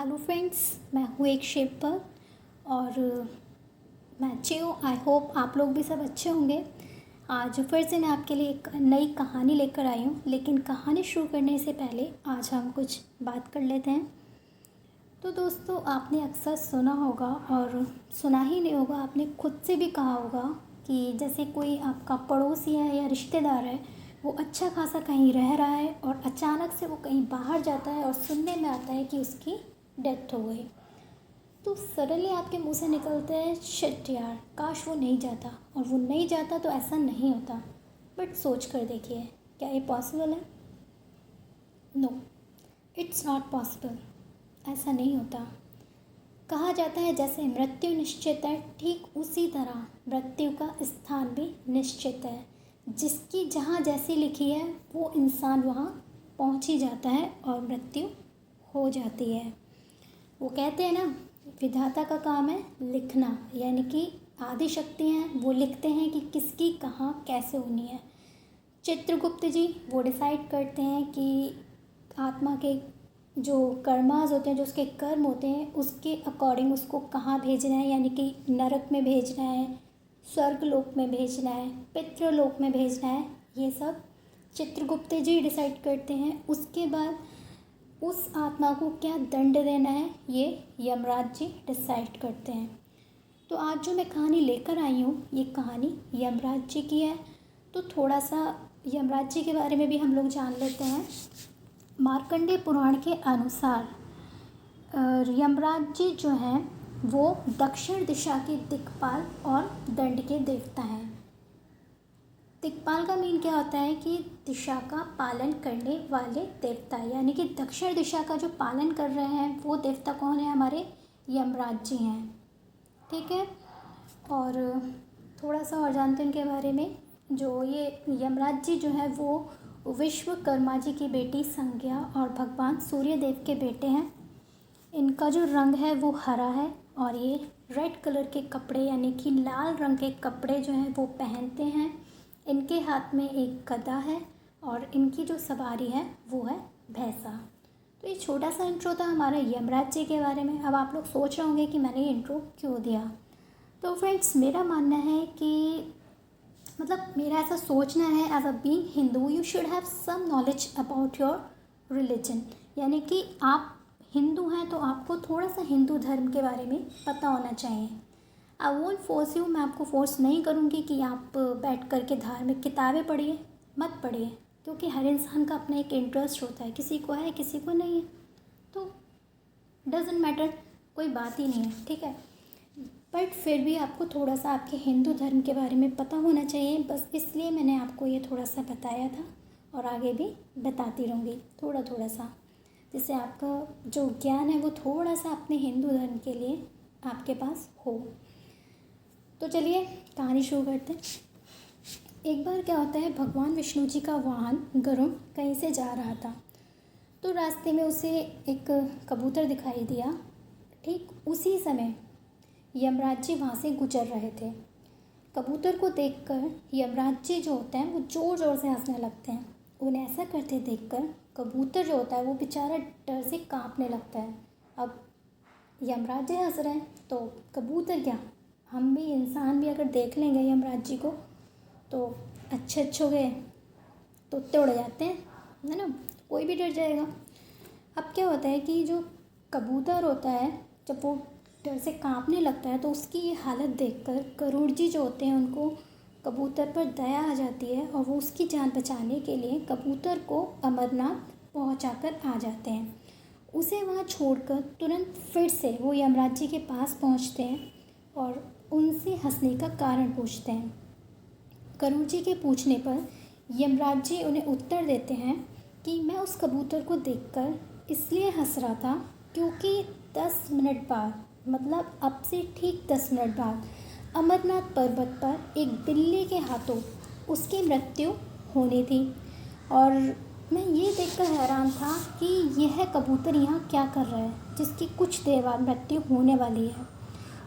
Hello friends, मैं हूँ एक शेपर और मैं अच्छी हूँ। आई होप आप लोग भी सब अच्छे होंगे। आज फिर से मैं आपके लिए एक नई कहानी लेकर आई हूँ, लेकिन कहानी शुरू करने से पहले आज हम कुछ बात कर लेते हैं। तो दोस्तों, आपने अक्सर सुना होगा और सुना ही नहीं होगा, आपने खुद से भी कहा होगा कि जैसे कोई आपका पड़ोसी है या रिश्तेदार है, वो अच्छा खासा कहीं रह रहा है और अचानक से वो कहीं बाहर जाता है और सुनने में आता है कि उसकी डेथ हो गई। तो सडनली आपके मुंह से निकलता है शिट यार, काश वो नहीं जाता। और वो नहीं जाता तो ऐसा नहीं होता। बट सोच कर देखिए, क्या ये पॉसिबल है? No, it's not possible. ऐसा नहीं होता। कहा जाता है जैसे मृत्यु निश्चित है, ठीक उसी तरह मृत्यु का स्थान भी निश्चित है। जिसकी जहाँ जैसी लिखी है वो इंसान वहाँ पहुँच ही जाता है और मृत्यु हो जाती है। वो कहते हैं ना, विधाता का काम है लिखना, यानी कि आदि शक्ति हैं, वो लिखते हैं कि किसकी कहाँ कैसे होनी है। चित्रगुप्त जी वो डिसाइड करते हैं कि आत्मा के जो कर्मास होते हैं, जो उसके कर्म होते हैं, उसके अकॉर्डिंग उसको कहाँ भेजना है, यानी कि नरक में भेजना है, स्वर्ग लोक में भेजना है, पितृलोक में भेजना है। ये सब चित्रगुप्त जी डिसाइड करते हैं। उसके बाद उस आत्मा को क्या दंड देना है, ये यमराज जी डिसाइड करते हैं। तो आज जो मैं कहानी लेकर आई हूँ, ये कहानी यमराज जी की है। तो थोड़ा सा यमराज जी के बारे में भी हम लोग जान लेते हैं। मार्कंडेय पुराण के अनुसार यमराज जी जो हैं वो दक्षिण दिशा के दिक्पाल और दंड के देवता हैं। दिक्पाल का मीन क्या होता है कि दिशा का पालन करने वाले देवता, यानी कि दक्षिण दिशा का जो पालन कर रहे हैं वो देवता कौन है? हमारे यमराज जी हैं। ठीक है। और थोड़ा सा और जानते हैं इनके बारे में। जो ये यमराज जी जो है वो विश्वकर्मा जी की बेटी संज्ञा और भगवान सूर्य देव के बेटे हैं। इनका जो रंग है वो हरा है और ये रेड कलर के कपड़े, यानी कि लाल रंग के कपड़े जो हैं वो पहनते हैं। इनके हाथ में एक गदा है और इनकी जो सवारी है वो है भैंसा। तो ये छोटा सा इंट्रो था हमारा यमराज जी के बारे में। अब आप लोग सोच रहे होंगे कि मैंने ये इंट्रो क्यों दिया। तो फ्रेंड्स, मेरा मानना है कि मेरा ऐसा सोचना है, as a being Hindu you should have some knowledge about your religion. यानी कि आप हिंदू हैं तो आपको थोड़ा सा हिंदू धर्म के बारे में पता होना चाहिए। आई वोंट फोर्स यू, मैं आपको फोर्स नहीं करूँगी कि आप बैठ कर के धार्मिक किताबें पढ़िए, मत पढ़िए, क्योंकि हर इंसान का अपना एक इंटरेस्ट होता है। किसी को है, किसी को नहीं है, तो डजेंट मैटर, कोई बात ही नहीं है। ठीक है। बट फिर भी आपको थोड़ा सा आपके हिंदू धर्म के बारे में पता होना चाहिए। बस इसलिए मैंने आपको ये थोड़ा सा बताया था और आगे भी बताती रहूँगी थोड़ा थोड़ा सा, जिससे आपका जो ज्ञान है वो थोड़ा सा अपने हिंदू धर्म के लिए आपके पास हो। तो चलिए कहानी शुरू करते हैं। एक बार क्या होता है, भगवान विष्णु जी का वाहन गरुड़ कहीं से जा रहा था। तो रास्ते में उसे एक कबूतर दिखाई दिया। ठीक उसी समय यमराज जी वहाँ से गुजर रहे थे। कबूतर को देखकर यमराज जी जो होते हैं वो ज़ोर ज़ोर से हंसने लगते हैं। उन्हें ऐसा करते देखकर कबूतर जो होता है वो बेचारा डर से कांपने लगता है। अब यमराज जी हंस रहे हैं तो कबूतर क्या, हम भी इंसान भी अगर देख लेंगे यमराज जी को तो अच्छे हो गए तो उत्ते उड़ जाते हैं, है ना, कोई भी डर जाएगा। अब क्या होता है कि जो कबूतर होता है जब वो डर से कांपने लगता है तो उसकी ये हालत देखकर गरुड़ जी जो होते हैं उनको कबूतर पर दया आ जाती है और वो उसकी जान बचाने के लिए कबूतर को अमरनाथ पहुंचाकर आ जाते हैं। उसे वहाँ छोड़कर तुरंत फिर से वो यमराज जी के पास पहुँचते हैं और उनसे हंसने का कारण पूछते हैं। गरुड़ जी के पूछने पर यमराज जी उन्हें उत्तर देते हैं कि मैं उस कबूतर को देखकर इसलिए हंस रहा था क्योंकि 10 मिनट बाद, मतलब अब से ठीक 10 मिनट बाद अमरनाथ पर्वत पर एक बिल्ली के हाथों उसकी मृत्यु होनी थी। और मैं ये देखकर हैरान था कि यह कबूतर यहाँ क्या कर रहा है, जिसकी कुछ देर बाद मृत्यु होने वाली है।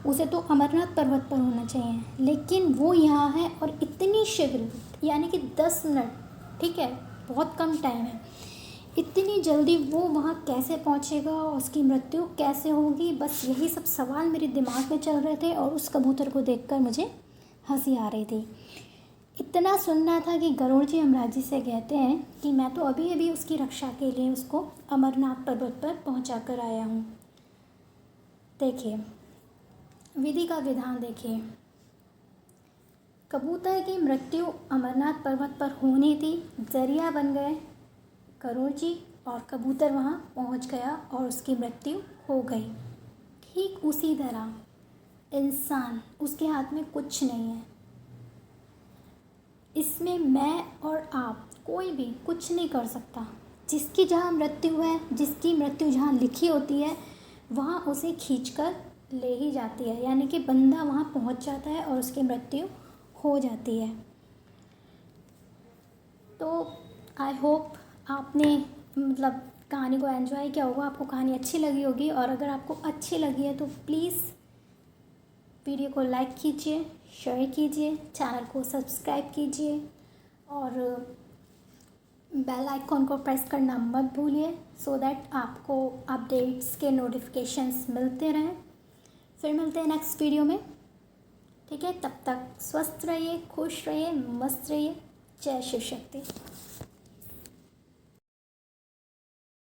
उसे तो अमरनाथ पर्वत पर होना चाहिए, लेकिन वो यहाँ है और इतनी शीघ्र, यानी कि 10 मिनट, ठीक है, बहुत कम टाइम है, इतनी जल्दी वो वहाँ कैसे पहुँचेगा और उसकी मृत्यु कैसे होगी, बस यही सब सवाल मेरे दिमाग में चल रहे थे। और उस कबूतर को देखकर मुझे हंसी आ रही थी। इतना सुनना था कि गरुड़ जी यमराज जी से कहते हैं कि मैं तो अभी अभी उसकी रक्षा के लिए उसको अमरनाथ पर्वत पर पहुंचा कर आया हूँ। देखिए, विधि का विधान देखिए। कबूतर की मृत्यु अमरनाथ पर्वत पर होनी थी, जरिया बन गए गरुड़ जी और कबूतर वहाँ पहुँच गया और उसकी मृत्यु हो गई। ठीक उसी तरह इंसान, उसके हाथ में कुछ नहीं है। इसमें मैं और आप कोई भी कुछ नहीं कर सकता। जिसकी जहाँ मृत्यु है, जिसकी मृत्यु जहाँ लिखी होती है, वहाँ उसे खींचकर ले ही जाती है, यानी कि बंदा वहाँ पहुँच जाता है और उसकी मृत्यु हो जाती है। तो आई होप आपने मतलब कहानी को एंजॉय किया होगा, आपको कहानी अच्छी लगी होगी। और अगर आपको अच्छी लगी है तो प्लीज़ वीडियो को लाइक कीजिए, शेयर कीजिए, चैनल को सब्सक्राइब कीजिए और बेल आइकॉन को प्रेस करना मत भूलिए, सो दैट आपको अपडेट्स के नोटिफिकेशंस मिलते रहें। फिर मिलते हैं नेक्स्ट वीडियो में, ठीक है? तब तक स्वस्थ रहिए, खुश रहिए, मस्त रहिए। जय शिव शक्ति।